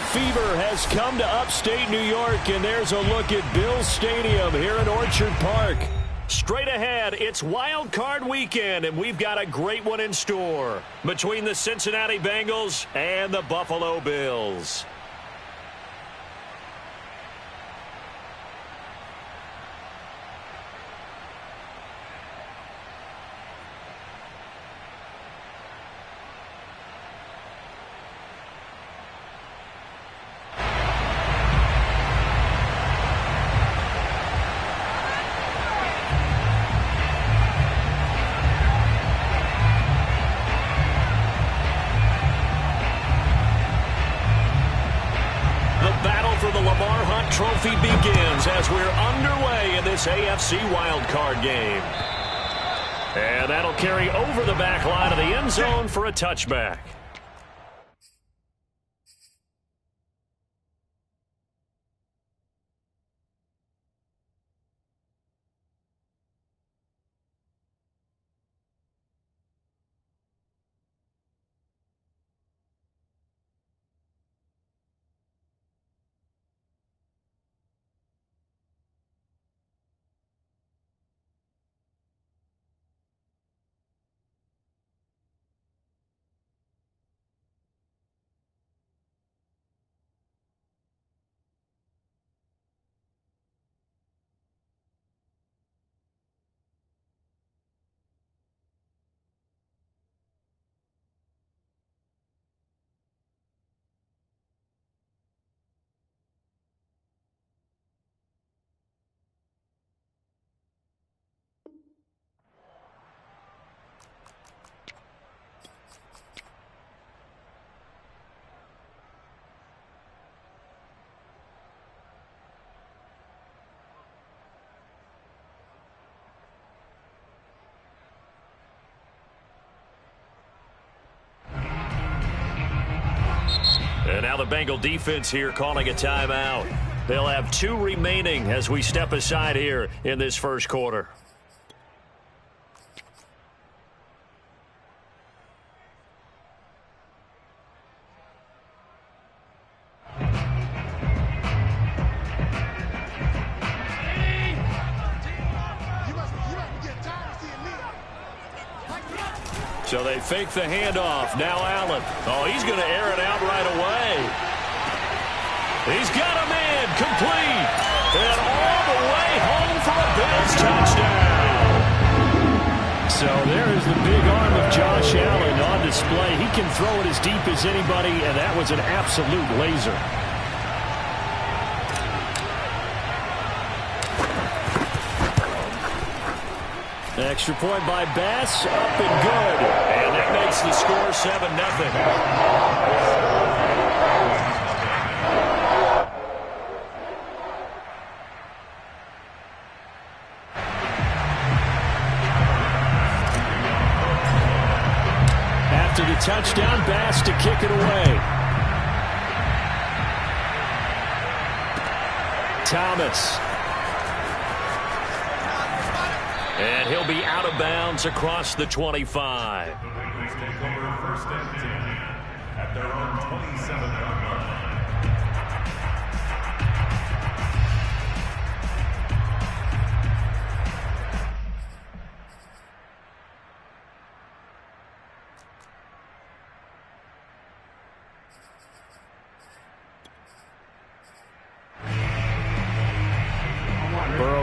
fever has come to upstate New York, and there's a look at Bills Stadium here in Orchard Park. Straight ahead, it's Wild Card Weekend, and we've got a great one in store between the Cincinnati Bengals and the Buffalo Bills. Trophy begins as we're underway in this AFC wildcard game. And that'll carry over the back line of the end zone for a touchback. And now the Bengal defense here calling a timeout. They'll have 2 remaining as we step aside here in this first quarter. So they fake the handoff. Now Allen. Oh, he's going to air it out right away. He's got a man complete. And all the way home for a Bills touchdown. So there is the big arm of Josh Allen on display. He can throw it as deep as anybody, and that was an absolute laser. Extra point by Bass, up and good. And that makes the score 7-0. After the touchdown, Bass to kick it away. Thomas. And he'll be out of bounds across the 25. Please take over first and 10 at their own 27-yard line.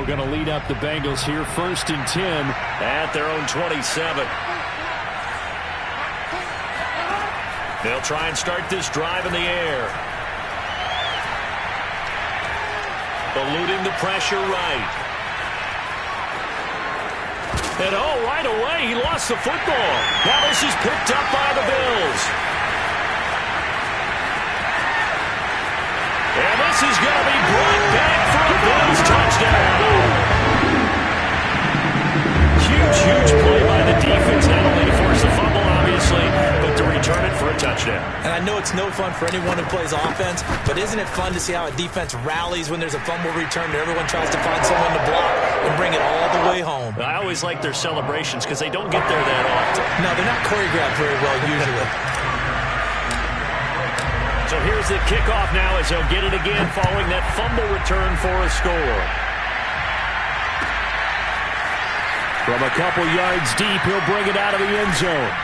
Going to lead up the Bengals here, 1st and 10 at their own 27. They'll try and start this drive in the air. Eluding the pressure right. And right away he lost the football. Now this is picked up by the Bills. And this is going to be brought back for a Bills touchdown. Huge play by the defense, not only to force the fumble, obviously, but to return it for a touchdown. And I know it's no fun for anyone who plays offense, but isn't it fun to see how a defense rallies when there's a fumble return and everyone tries to find someone to block and bring it all the way home? I always like their celebrations because they don't get there that often. No, they're not choreographed very well usually. So here Here's the kickoff now as he'll get it again following that fumble return for a score. From a couple yards deep, he'll bring it out of the end zone.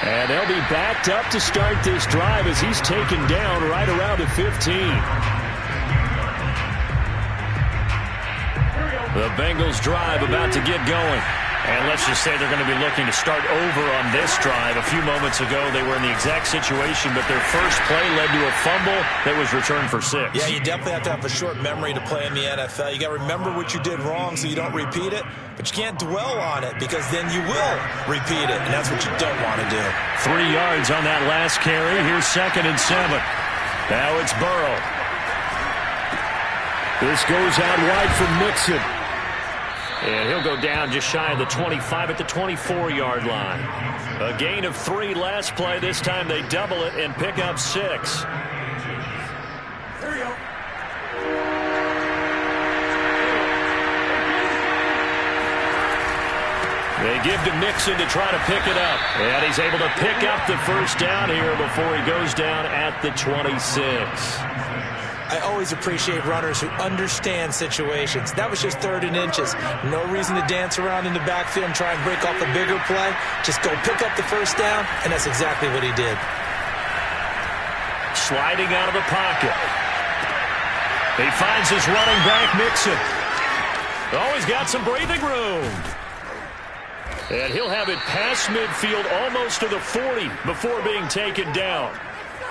And they'll be backed up to start this drive as he's taken down right around the 15. The Bengals drive about to get going. And let's just say they're going to be looking to start over on this drive. A few moments ago, they were in the exact situation, but their first play led to a fumble that was returned for 6. Yeah, you definitely have to have a short memory to play in the NFL. You got to remember what you did wrong so you don't repeat it, but you can't dwell on it because then you will repeat it, and that's what you don't want to do. 3 yards on that last carry. Here's 2nd and 7. Now it's Burrow. This goes out wide for Mixon. And he'll go down just shy of the 25 at the 24-yard line. A gain of 3 last play. This time they double it and pick up 6. They give to Mixon to try to pick it up. And he's able to pick up the first down here before he goes down at the 26. I always appreciate runners who understand situations. That was just 3rd and inches. No reason to dance around in the backfield and try and break off a bigger play. Just go pick up the first down, and that's exactly what he did. Sliding out of the pocket. He finds his running back, Mixon. Oh, he's got some breathing room. And he'll have it past midfield almost to the 40 before being taken down.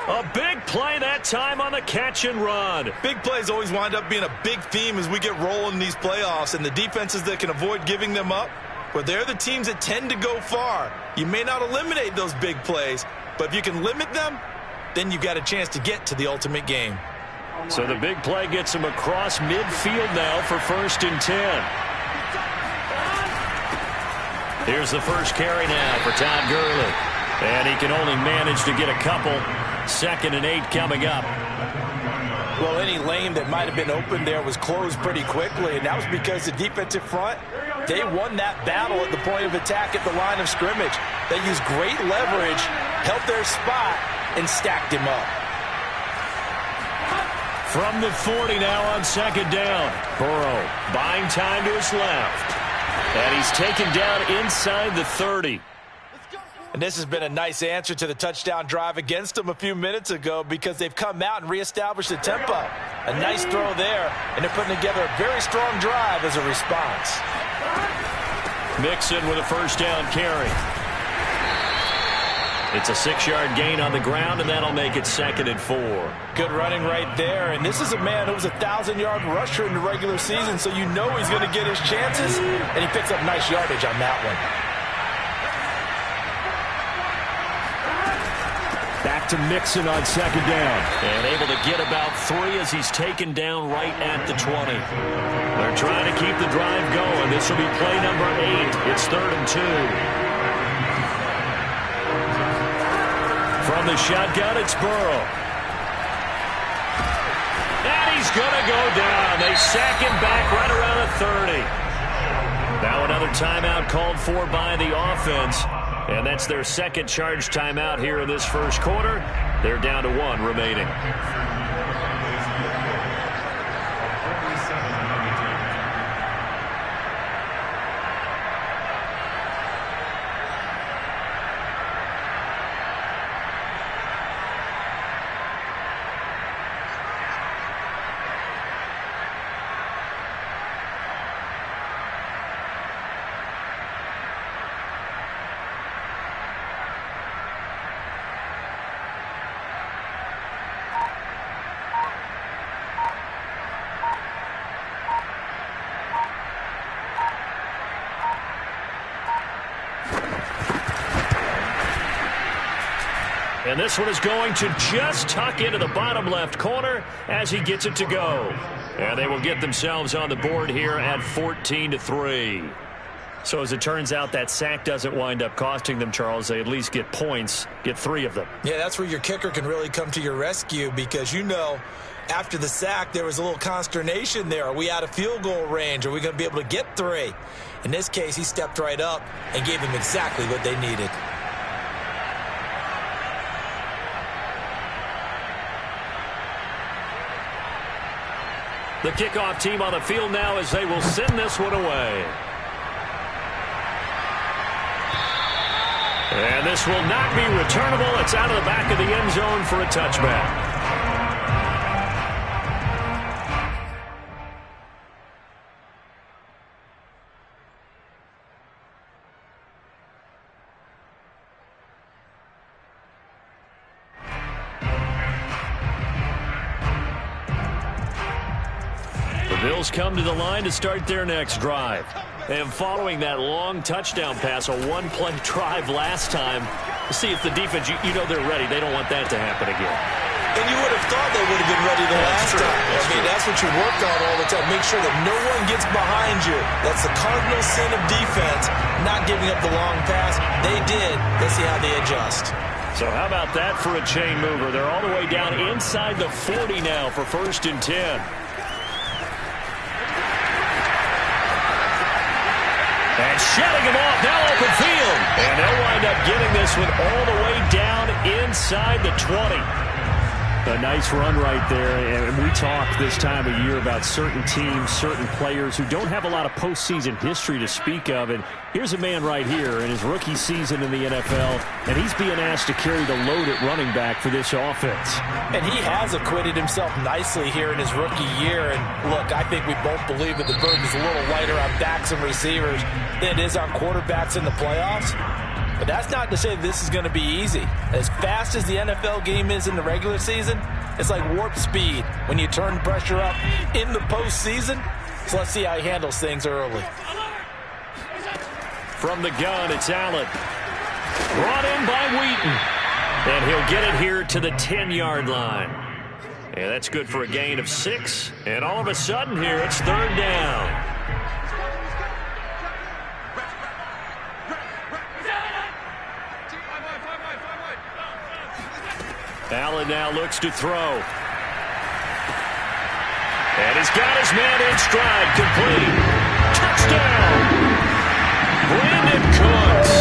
A big play that time on the catch and run. Big plays always wind up being a big theme as we get rolling in these playoffs, and the defenses that can avoid giving them up, well, they're the teams that tend to go far. You may not eliminate those big plays, but if you can limit them, then you've got a chance to get to the ultimate game. So the big play gets him across midfield now for 1st and 10. Here's the first carry now for Todd Gurley. And he can only manage to get a couple. 2nd and 8 coming up. Well, any lane that might have been open there was closed pretty quickly, and that was because the defensive front, they won that battle at the point of attack at the line of scrimmage. They used great leverage, held their spot, and stacked him up. From the 40 now on 2nd down. Burrow buying time to his left. And he's taken down inside the 30. And this has been a nice answer to the touchdown drive against them a few minutes ago because they've come out and reestablished the tempo. A nice throw there, and they're putting together a very strong drive as a response. Mixon with a first down carry. It's a 6-yard gain on the ground, and that'll make it 2nd and 4. Good running right there, and this is a man who was a 1,000-yard rusher in the regular season, so you know he's going to get his chances, and he picks up nice yardage on that one. Back to Mixon on 2nd down. And able to get about 3 as he's taken down right at the 20. They're trying to keep the drive going. This will be play number 8. It's 3rd and 2. From the shotgun, it's Burrow. And he's going to go down. They sack him back right around the 30. Now another timeout called for by the offense. And that's their 2nd charge timeout here in this first quarter. They're down to 1 remaining. And this one is going to just tuck into the bottom left corner as he gets it to go. And they will get themselves on the board here at 14-3. So as it turns out, that sack doesn't wind up costing them, Charles. They at least get points, get 3 of them. Yeah, that's where your kicker can really come to your rescue because, you know, after the sack, there was a little consternation there. Are we out of field goal range? Are we going to be able to get 3? In this case, he stepped right up and gave them exactly what they needed. The kickoff team on the field now as they will send this one away. And this will not be returnable. It's out of the back of the end zone for a touchback. Bills come to the line to start their next drive. And following that long touchdown pass, a one-play drive last time, see if the defense, you know they're ready. They don't want that to happen again. And you would have thought they would have been ready the last time. That's what you work on all the time. Make sure that no one gets behind you. That's the cardinal sin of defense, not giving up the long pass. They did. Let's see how they adjust. So how about that for a chain mover? They're all the way down inside the 40 now for 1st and 10. And shedding him off, now open field. And they'll wind up getting this one all the way down inside the 20. A nice run right there. And we talk this time of year about certain teams, certain players who don't have a lot of postseason history to speak of. And here's a man right here in his rookie season in the NFL, and he's being asked to carry the load at running back for this offense. And he has acquitted himself nicely here in his rookie year. And look, I think we both believe that the burden is a little lighter on backs and receivers than it is on quarterbacks in the playoffs. But that's not to say this is going to be easy. As fast as the NFL game is in the regular season, it's like warp speed when you turn pressure up in the postseason. So let's see how he handles things early. From the gun, it's Allen. Brought in by Wheaton. And he'll get it here to the 10-yard line. And that's good for a gain of 6. And all of a sudden here, it's 3rd down. Allen now looks to throw. And he's got his man in stride, complete. Touchdown! Brandon Cooks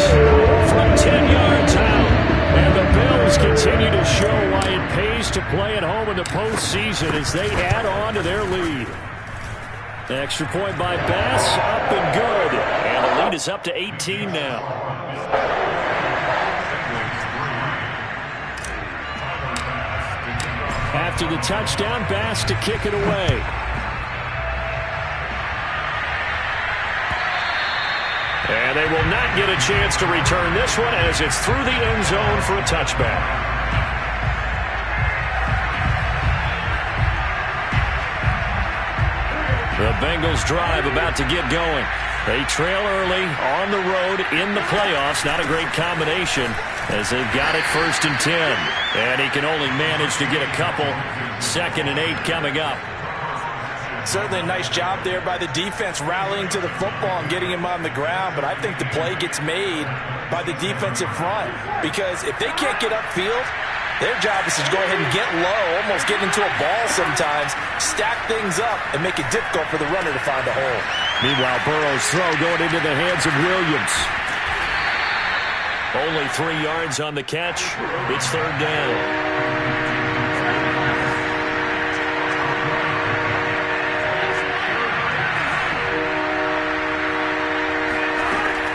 from 10 yards out. And the Bills continue to show why it pays to play at home in the postseason as they add on to their lead. The extra point by Bass, up and good. And the lead is up to 18 now. After the touchdown, Bass to kick it away. And they will not get a chance to return this one as it's through the end zone for a touchback. The Bengals drive about to get going. They trail early on the road in the playoffs. Not a great combination as they've got it 1st and 10. And he can only manage to get a couple. 2nd and 8 coming up. Certainly a nice job there by the defense rallying to the football and getting him on the ground. But I think the play gets made by the defensive front. Because if they can't get upfield, their job is to go ahead and get low, almost get into a ball sometimes, stack things up, and make it difficult for the runner to find a hole. Meanwhile, Burrow's throw going into the hands of Williams. Only 3 yards on the catch. It's 3rd down.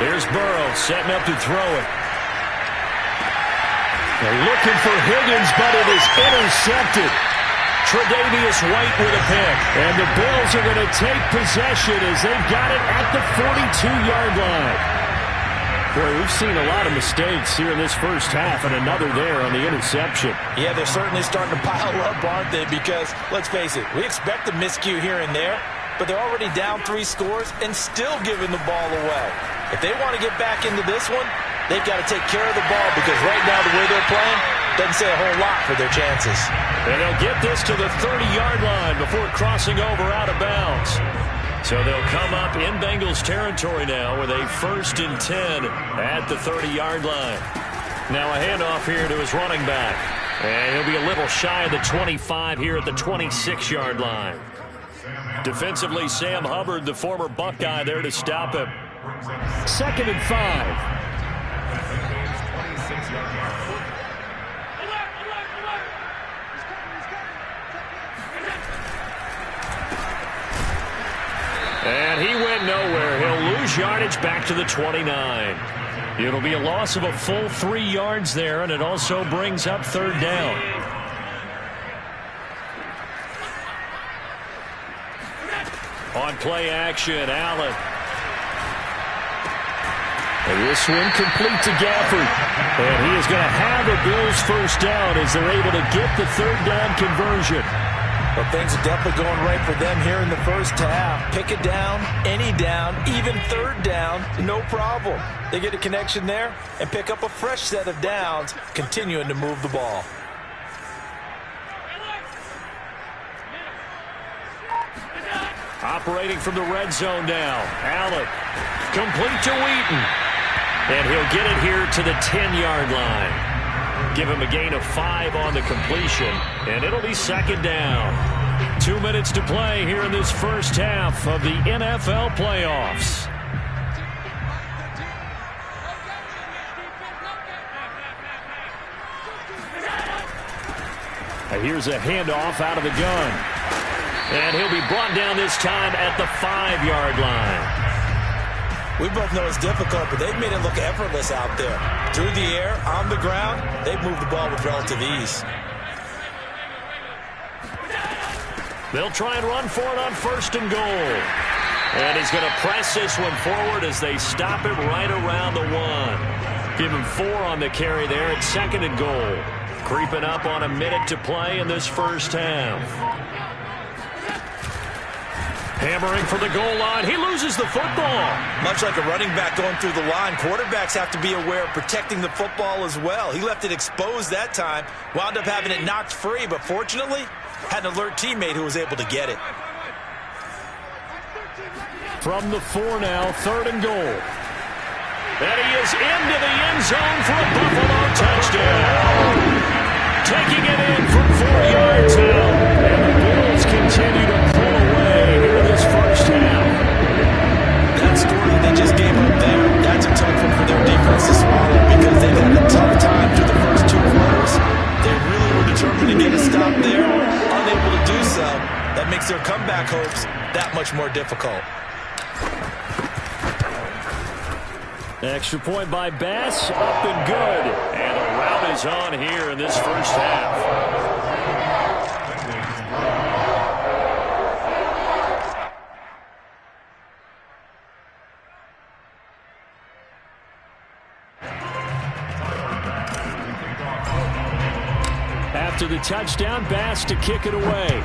Here's Burrow setting up to throw it. They're looking for Higgins, but it is intercepted. Tre'Davious White with a pick. And the Bills are going to take possession as they've got it at the 42-yard line. Boy, we've seen a lot of mistakes here in this first half, and another there on the interception. Yeah, they're certainly starting to pile up, aren't they? Because, let's face it, we expect a miscue here and there, but they're already down 3 scores and still giving the ball away. If they want to get back into this one, they've got to take care of the ball because right now the way they're playing doesn't say a whole lot for their chances. And they'll get this to the 30-yard line before crossing over out of bounds. So they'll come up in Bengals territory now with a 1st and 10 at the 30-yard line. Now a handoff here to his running back. And he'll be a little shy of the 25 here at the 26-yard line. Defensively, Sam Hubbard, the former Buckeye, there to stop him. 2nd and 5. gains yardage back to the 29. It'll be a loss of a full 3 yards there, and it also brings up third down. On play action, Allen. And this one complete to Gafford. And he is going to have a Bills first down as they're able to get the third down conversion. Well, things are definitely going right for them here in the first half. Pick it down, any down, even third down, no problem. They get a connection there and pick up a fresh set of downs, continuing to move the ball. Operating from the red zone now. Allen, complete to Wheaton. And he'll get it here to the 10-yard line. Give him a gain of 5 on the completion, and it'll be second down. 2 minutes to play here in this first half of the NFL playoffs. Here's a handoff out of the gun. And he'll be brought down this time at the 5-yard line. We both know it's difficult, but they've made it look effortless out there. Through the air, on the ground, they've moved the ball with relative ease. They'll try and run for it on first and goal. And he's going to press this one forward as they stop it right around the 1. Give him 4 on the carry there at second and goal. Creeping up on a minute to play in this first half. Hammering for the goal line. He loses the football. Much like a running back going through the line, quarterbacks have to be aware of protecting the football as well. He left it exposed that time, wound up having it knocked free, but fortunately, had an alert teammate who was able to get it. From the 4 now, third and goal. And he is into the end zone for a Buffalo touchdown. Taking it in from 4 yards out. And the Bills continue to pull away here in this first half. That score that they just gave up there, that's a tough one for their defense to swallow because they've had a tough time through the first 2 quarters. They really were determined to get a stop there, unable to do so. That makes their comeback hopes that much more difficult. Extra point by Bass, up and good. And the route is on here in this first half. After the touchdown, Bass to kick it away.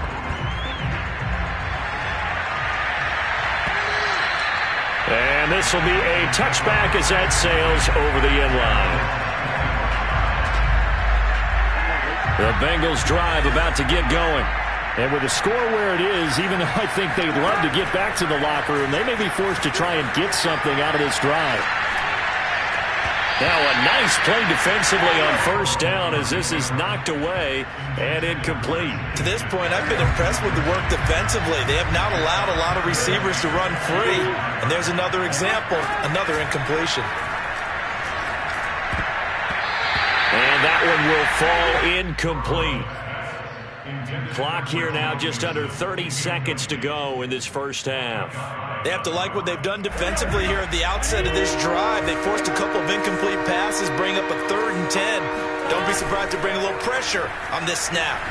And this will be a touchback as that sails over the end line. The Bengals drive about to get going. And with the score where it is, even though I think they'd love to get back to the locker room, they may be forced to try and get something out of this drive. Now a nice play defensively on first down as this is knocked away and incomplete. To this point, I've been impressed with the work defensively. They have not allowed a lot of receivers to run free. And there's another example, another incompletion. And that one will fall incomplete. Clock here now just under 30 seconds to go in this first half. They have to like what they've done defensively here at the outset of this drive. They forced a couple of incomplete passes, bring up a 3rd and 10. Don't be surprised to bring a little pressure on this snap.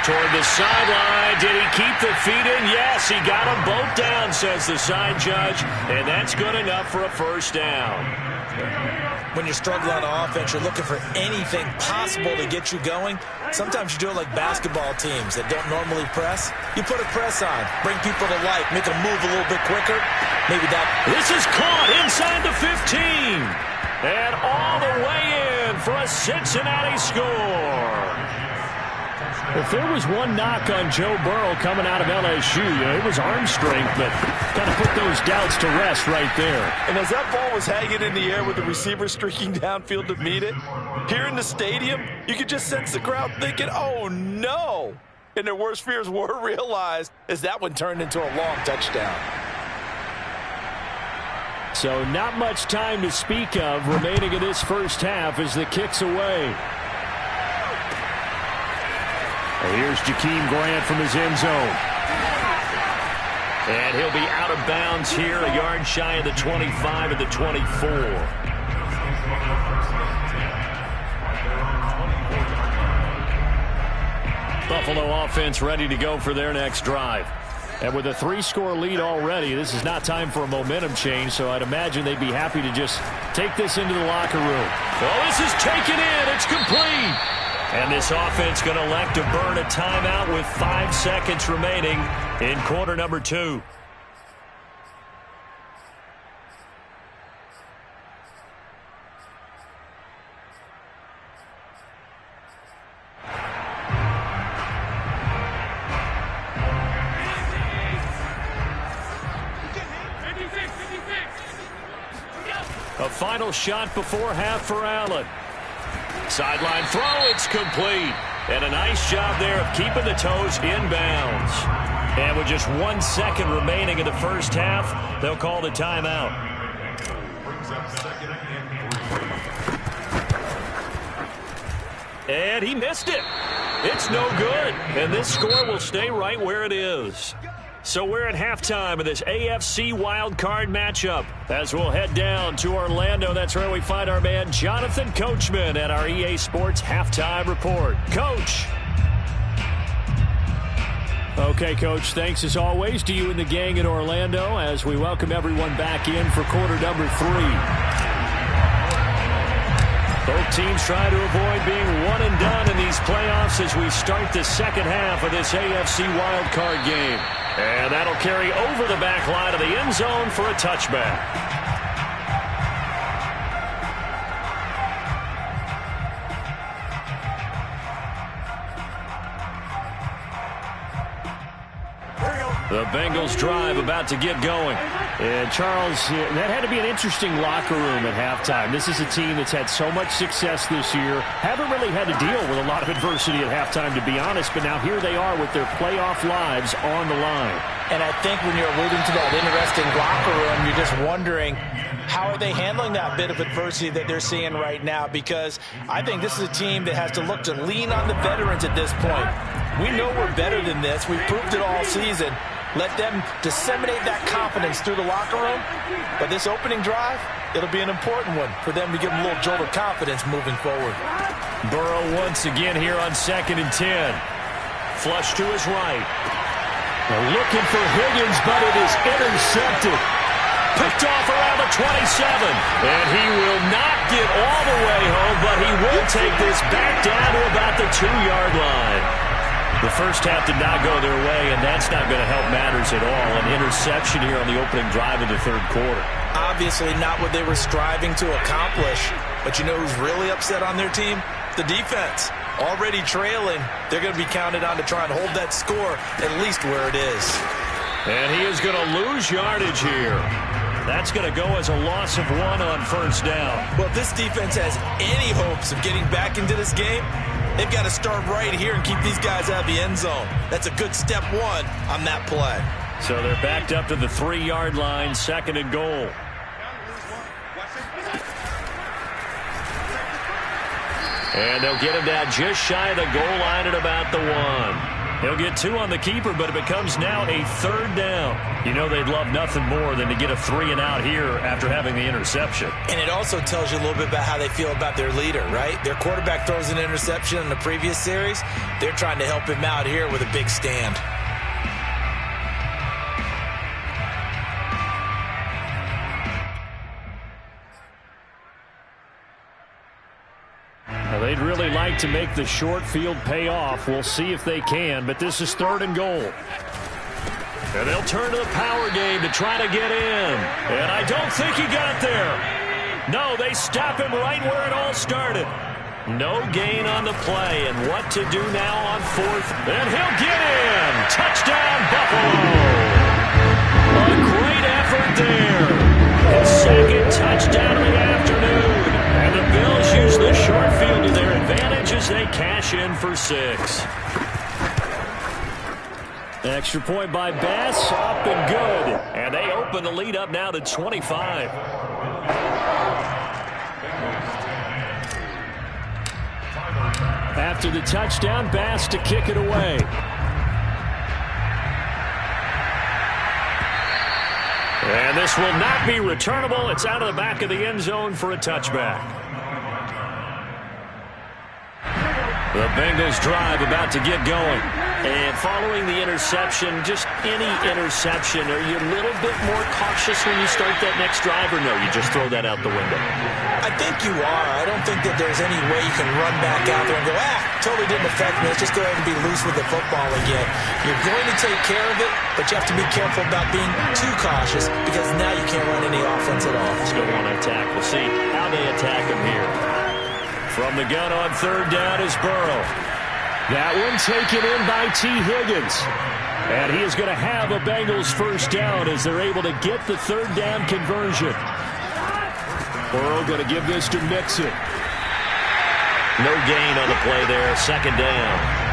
Toward the sideline. Did he keep the feet in? Yes, he got them both down, says the side judge. And that's good enough for a first down. When you're struggling on offense, you're looking for anything possible to get you going. Sometimes you do it like basketball teams that don't normally press. You put a press on, bring people to life, make them move a little bit quicker. Maybe that. This is caught inside the 15. And all the way in for a Cincinnati score. If there was one knock on Joe Burrow coming out of LSU, it was arm strength, but kind of put those doubts to rest right there. And as that ball was hanging in the air with the receiver streaking downfield to meet it, here in the stadium, you could just sense the crowd thinking, oh, no. And their worst fears were realized as that one turned into a long touchdown. So not much time to speak of remaining in this first half as the kick's away. Here's Jakeem Grant from his end zone. And he'll be out of bounds here, a yard shy of the 25 of the 24. Buffalo offense ready to go for their next drive. And with a 3-score lead already, this is not time for a momentum change, so I'd imagine they'd be happy to just take this into the locker room. Oh, this is taken in. It's complete. And this offense going to elect to burn a timeout with 5 seconds remaining in quarter number 2. A final shot before half for Allen. Sideline throw, it's complete. And a nice job there of keeping the toes inbounds. And with just 1 second remaining in the first half, they'll call the timeout. And he missed it. It's no good. And this score will stay right where it is. So we're at halftime of this AFC wildcard matchup. As we'll head down to Orlando, that's where we find our man Jonathan Coachman at our EA Sports Halftime Report. Coach. Okay, Coach, thanks as always to you and the gang in Orlando as we welcome everyone back in for quarter number 3. Both teams try to avoid being one and done in these playoffs as we start the second half of this AFC wildcard game. And that'll carry over the back line of the end zone for a touchback. The Bengals drive about to get going. And Charles, that had to be an interesting locker room at halftime. This is a team that's had so much success this year. Haven't really had to deal with a lot of adversity at halftime, to be honest. But now here they are with their playoff lives on the line. And I think when you're alluding to that interesting locker room, you're just wondering, how are they handling that bit of adversity that they're seeing right now? Because I think this is a team that has to look to lean on the veterans at this point. We know we're better than this. We've proved it all season. Let them disseminate that confidence through the locker room. But this opening drive, it'll be an important one for them to give them a little jolt of confidence moving forward. Burrow once again here on 2nd and 10. Flush to his right. They're looking for Higgins, but it is intercepted. Picked off around the 27. And he will not get all the way home, but he will take this back down to about the 2-yard line. The first half did not go their way, and that's not going to help matters at all. An interception here on the opening drive of the third quarter. Obviously not what they were striving to accomplish. But you know who's really upset on their team? The defense. Already trailing. They're going to be counted on to try and hold that score at least where it is. And he is going to lose yardage here. That's going to go as a loss of 1 on first down. Well, if this defense has any hopes of getting back into this game, they've got to start right here and keep these guys out of the end zone. That's a good step 1 on that play. So they're backed up to the 3-yard line, 2nd and goal. And they'll get him down just shy of the goal line at about the 1. He'll get 2 on the keeper, but it becomes now a 3rd down. You know they'd love nothing more than to get a 3 and out here after having the interception. And it also tells you a little bit about how they feel about their leader, right? Their quarterback throws an interception in the previous series. They're trying to help him out here with a big stand. They'd really like to make the short field pay off. We'll see if they can, but this is 3rd and goal. And they'll turn to the power game to try to get in. And I don't think he got there. No, they stop him right where it all started. No gain on the play, and what to do now on 4th. And he'll get in. Touchdown, Buffalo. A great effort there. His 2nd touchdown of the afternoon. And the Bills use the short field to their advantage as they cash in for 6. Extra point by Bass, up and good. And they open the lead up now to 25. After the touchdown, Bass to kick it away. And this will not be returnable. It's out of the back of the end zone for a touchback. The Bengals drive about to get going. And following the interception, just any interception, are you a little bit more cautious when you start that next drive, or no, you just throw that out the window? I think you are. I don't think that there's any way you can run back out there and go, totally didn't affect me. Let's just go ahead and be loose with the football again. You're going to take care of it, but you have to be careful about being too cautious because now you can't run any offense at all. Still want to attack. We'll see how they attack him here. From the gun on third down is Burrow. That one taken in by T. Higgins. And he is going to have a Bengals first down as they're able to get the third down conversion. Burrow going to give this to Mixon. No gain on the play there. Second down.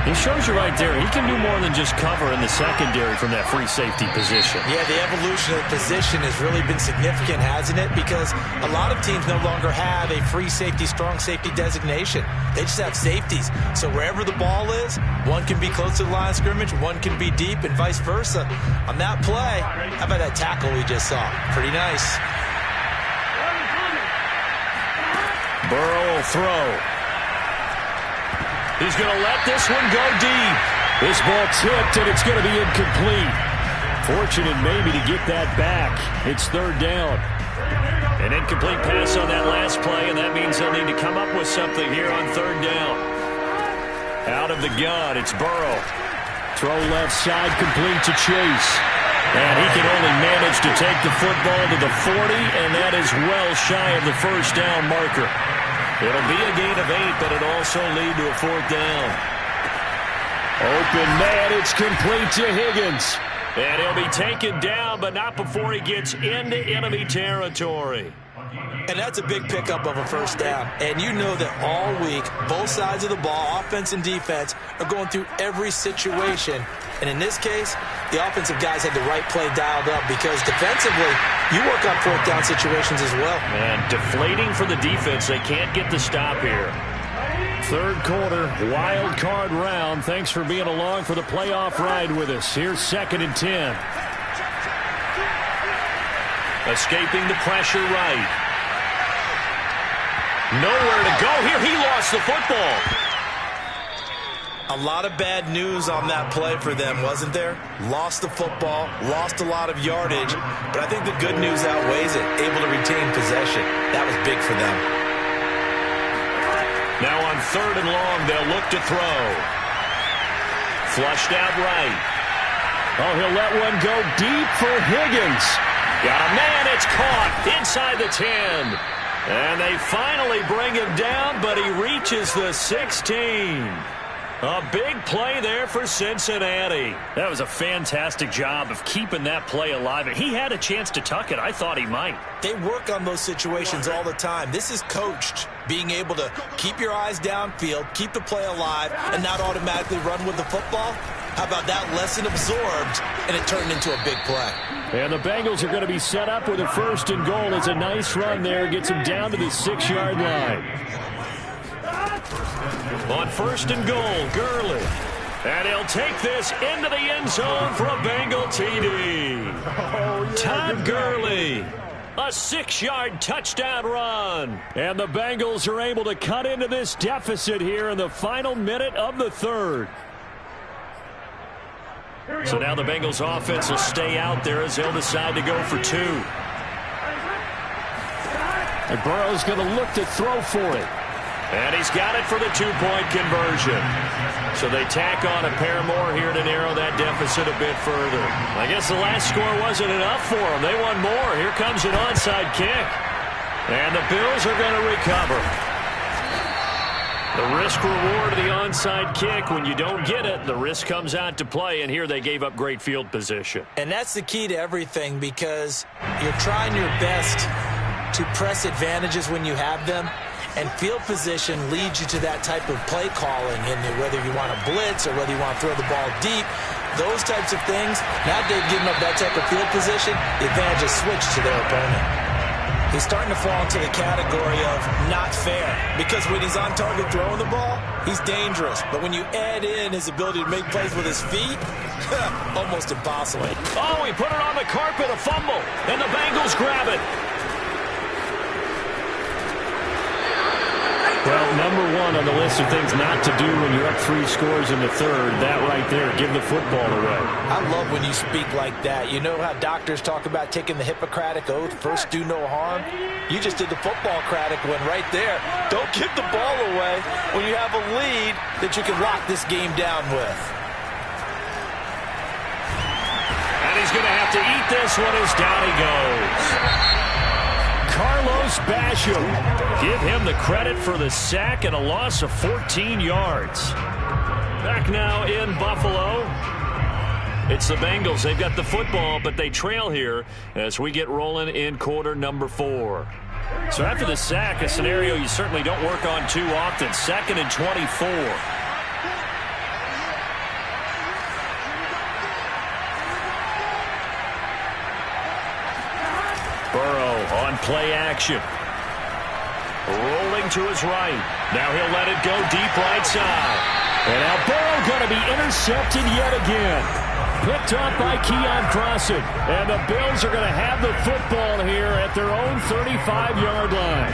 He shows you right there, he can do more than just cover in the secondary from that free safety position. Yeah, the evolution of the position has really been significant, hasn't it? Because a lot of teams no longer have a free safety, strong safety designation. They just have safeties. So wherever the ball is, one can be close to the line of scrimmage, one can be deep, and vice versa. On that play, how about that tackle we just saw? Pretty nice. Burrow will throw. He's going to let this one go deep. This ball tipped, and it's going to be incomplete. Fortunate maybe to get that back. It's third down. An incomplete pass on that last play, and that means they'll need to come up with something here on third down. Out of the gun, it's Burrow. Throw left side, complete to Chase. And he can only manage to take the football to the 40, and that is well shy of the first down marker. It'll be a gain of 8, but it'll also lead to a fourth down. Open man, it's complete to Higgins. And he'll be taken down, but not before he gets into enemy territory. And that's a big pickup of a first down. And you know that all week, both sides of the ball, offense and defense, are going through every situation. And in this case, the offensive guys had the right play dialed up because defensively, you work on fourth down situations as well. And deflating for the defense. They can't get the stop here. Third quarter, wild card round. Thanks for being along for the playoff ride with us. Here's 2nd and 10. Escaping the pressure right. Nowhere to go here. He lost the football. A lot of bad news on that play for them, wasn't there? Lost the football, lost a lot of yardage, but I think the good news outweighs it. Able to retain possession. That was big for them. Now on third and long, they'll look to throw. Flushed out right. Oh, he'll let one go deep for Higgins. Got a man, it's caught inside the 10. And they finally bring him down, but he reaches the 16. A big play there for Cincinnati. That was a fantastic job of keeping that play alive. He had a chance to tuck it. I thought he might. They work on those situations all the time. This is coached, being able to keep your eyes downfield, keep the play alive, and not automatically run with the football. How about that lesson absorbed, and it turned into a big play. And the Bengals are going to be set up with a 1st and goal. It's a nice run there. Gets him down to the 6-yard line. On 1st and goal, Gurley. And he'll take this into the end zone for a Bengal TD. Todd Gurley. A 6-yard touchdown run. And the Bengals are able to cut into this deficit here in the final minute of the third. So now the Bengals offense will stay out there as they'll decide to go for 2. And Burrow's going to look to throw for it. And he's got it for the 2-point conversion. So they tack on a pair more here to narrow that deficit a bit further. I guess the last score wasn't enough for them. They won more. Here comes an onside kick. And the Bills are going to recover. The risk-reward of the onside kick, when you don't get it, the risk comes out to play, and here they gave up great field position. And that's the key to everything because you're trying your best to press advantages when you have them, and field position leads you to that type of play calling, and whether you want to blitz or whether you want to throw the ball deep, those types of things, now they've given up that type of field position, the advantage is switched to their opponent. He's starting to fall into the category of not fair, because when he's on target throwing the ball, he's dangerous. But when you add in his ability to make plays with his feet, almost impossible. Oh, he put it on the carpet, a fumble, and the Bengals grab it. Well, number one on the list of things not to do when you're up 3 scores in the third, that right there, give the football away. I love when you speak like that. You know how doctors talk about taking the Hippocratic Oath, first do no harm? You just did the football-cratic one right there. Don't give the ball away when you have a lead that you can lock this game down with. And he's going to have to eat this one as down he goes. Carlos Basham. Give him the credit for the sack and a loss of 14 yards. Back now in Buffalo. It's the Bengals. They've got the football, but they trail here as we get rolling in quarter number 4. So after the sack, a scenario you certainly don't work on too often. 2nd and 24. Burrow on play action. Rolling to his right. Now he'll let it go deep right side. And now Burrow going to be intercepted yet again. Picked up by Keon Crossen. And the Bills are going to have the football here at their own 35-yard line.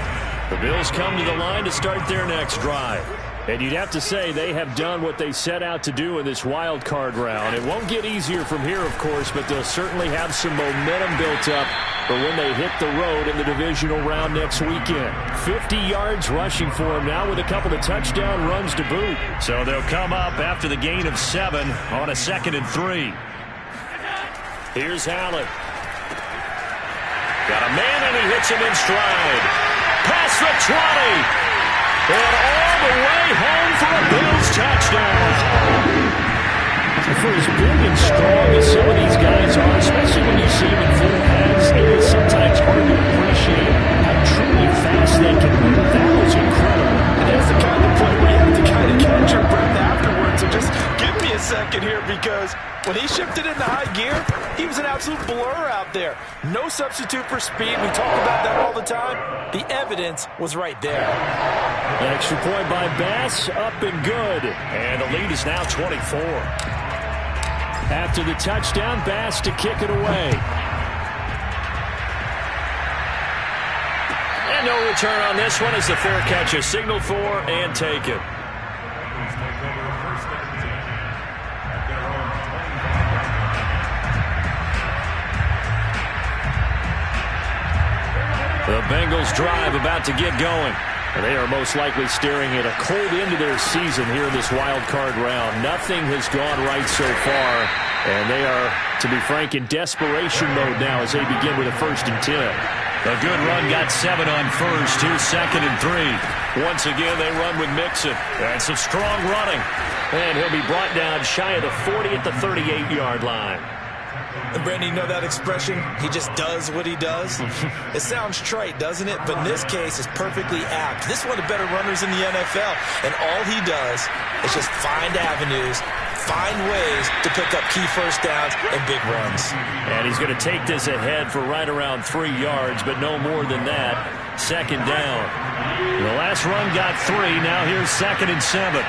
The Bills come to the line to start their next drive. And you'd have to say they have done what they set out to do in this wild card round. It won't get easier from here, of course, but they'll certainly have some momentum built up for when they hit the road in the divisional round next weekend. 50 yards rushing for them now with a couple of touchdown runs to boot. So they'll come up after the gain of 7 on a 2nd and 3. Here's Allen. Got a man and he hits him in stride. Past the 20. And all the way home for a Bills touchdown. For as big and strong as some of these guys are, especially when you see them in full pads, it is sometimes hard to appreciate how truly fast they can move. That was incredible. And that's the kind of play where you have to kind of catch your breath afterwards. So just give me a second here, because when he shifted into high gear, he was an absolute blur out there. No substitute for speed. We talk about that all the time. The evidence was right there. An extra point by Bass, up and good. And the lead is now 24. After the touchdown, Bass to kick it away. And no return on this one as the fair catch is signaled for and taken. The Bengals drive about to get going. And they are most likely staring at a cold end of their season here in this wild card round. Nothing has gone right so far. And they are, to be frank, in desperation mode now as they begin with a 1st and 10. A good run got 7 on first. Here's 2nd and 3. Once again, they run with Mixon. And some strong running. And he'll be brought down shy of the 40 at the 38-yard line. And Brandon, you know that expression? He just does what he does? It sounds trite, doesn't it? But in this case, it's perfectly apt. This is one of the better runners in the NFL. And all he does is just find avenues, find ways to pick up key first downs and big runs. And he's going to take this ahead for right around 3 yards, but no more than that. 2nd down. The last run got 3. Now here's 2nd and 7.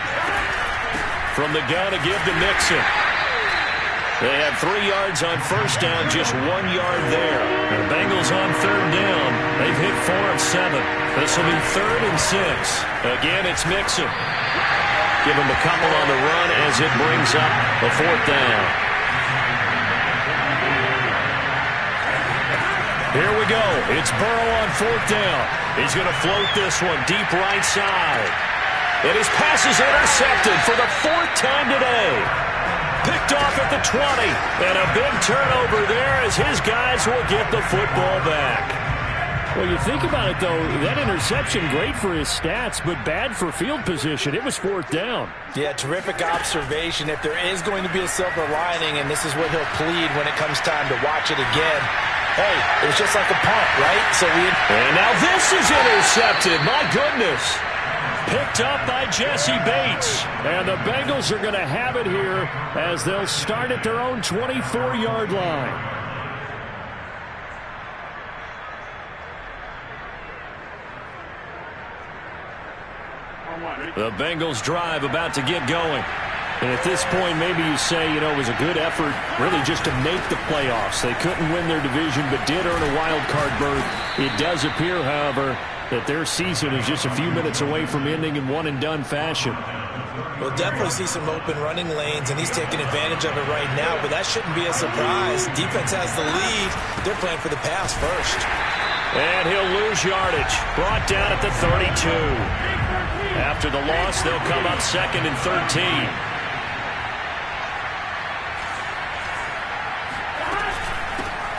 From the gun to give to Mixon. They had 3 yards on first down, just 1 yard there. The Bengals on 3rd down. They've hit 4 of 7. This will be 3rd and 6. Again, it's Mixon. Give him a couple on the run as it brings up a 4th down. Here we go. It's Burrow on 4th down. He's going to float this one deep right side. And his pass is intercepted for the 4th time today. Picked off at the 20. And a big turnover there as his guys will get the football back. Well, you think about it, though, that interception, great for his stats, but bad for field position. It was 4th down. Yeah, terrific observation. If there is going to be a silver lining, and this is what he'll plead when it comes time to watch it again, hey, it was just like a punt, right? And now this is intercepted. My goodness. Picked up by Jesse Bates. And the Bengals are going to have it here as they'll start at their own 24-yard line. The Bengals drive about to get going. And at this point, maybe you say, it was a good effort really just to make the playoffs. They couldn't win their division but did earn a wild card berth. It does appear, however, that their season is just a few minutes away from ending in one-and-done fashion. We'll definitely see some open running lanes, and he's taking advantage of it right now, but that shouldn't be a surprise. Defense has the lead. They're playing for the pass first. And he'll lose yardage. Brought down at the 32. After the loss, they'll come up 2nd and 13.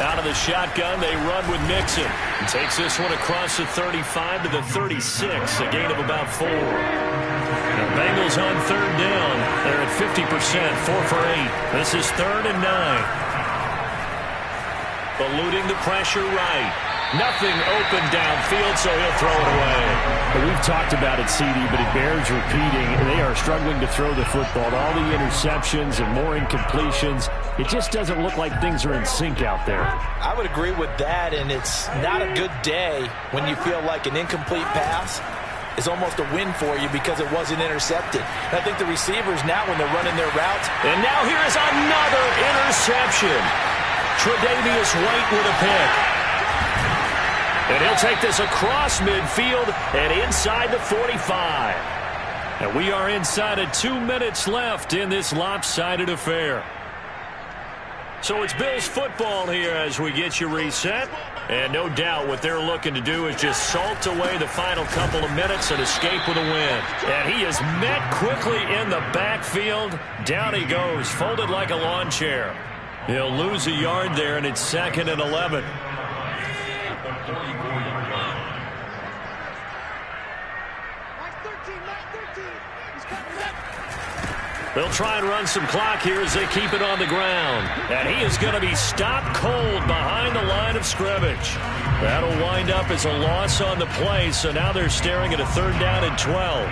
Out of the shotgun, they run with Mixon. Takes this one across the 35 to the 36, a gain of about 4. The Bengals on 3rd down. They're at 50%, 4 for 8. This is 3rd and 9. Eluding the pressure right. Nothing open downfield, so he'll throw it away. But we've talked about it, CD, but it bears repeating. They are struggling to throw the football. All the interceptions and more incompletions. It just doesn't look like things are in sync out there. I would agree with that, and it's not a good day when you feel like an incomplete pass is almost a win for you because it wasn't intercepted. And I think the receivers now, when they're running their routes. And now here is another interception. Tre'Davious White with a pick. And he'll take this across midfield and inside the 45. And we are inside of 2 minutes left in this lopsided affair. So it's Bills football here as we get you reset. And no doubt what they're looking to do is just salt away the final couple of minutes and escape with a win. And he is met quickly in the backfield. Down he goes, folded like a lawn chair. He'll lose a yard there, and it's 2nd and 11. They'll try and run some clock here as they keep it on the ground. And he is going to be stopped cold behind the line of scrimmage. That'll wind up as a loss on the play, so now they're staring at a 3rd down and 12.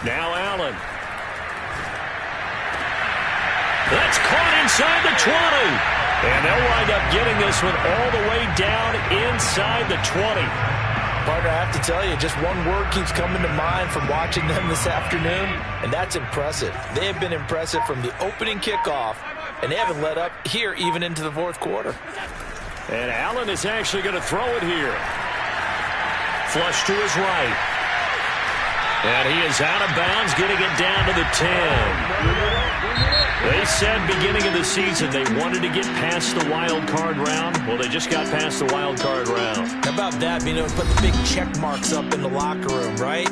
Now Allen. That's caught inside the 20. And they'll wind up getting this one all the way down inside the 20. Partner, I have to tell you, just one word keeps coming to mind from watching them this afternoon, and that's impressive. They have been impressive from the opening kickoff, and they haven't let up here even into the 4th quarter. And Allen is actually going to throw it here. Flush to his right. And he is out of bounds, getting it down to the 10. They said beginning of the season they wanted to get past the wild card round. Well, they just got past the wild card round. How about that, being able to put the big check marks up in the locker room, right?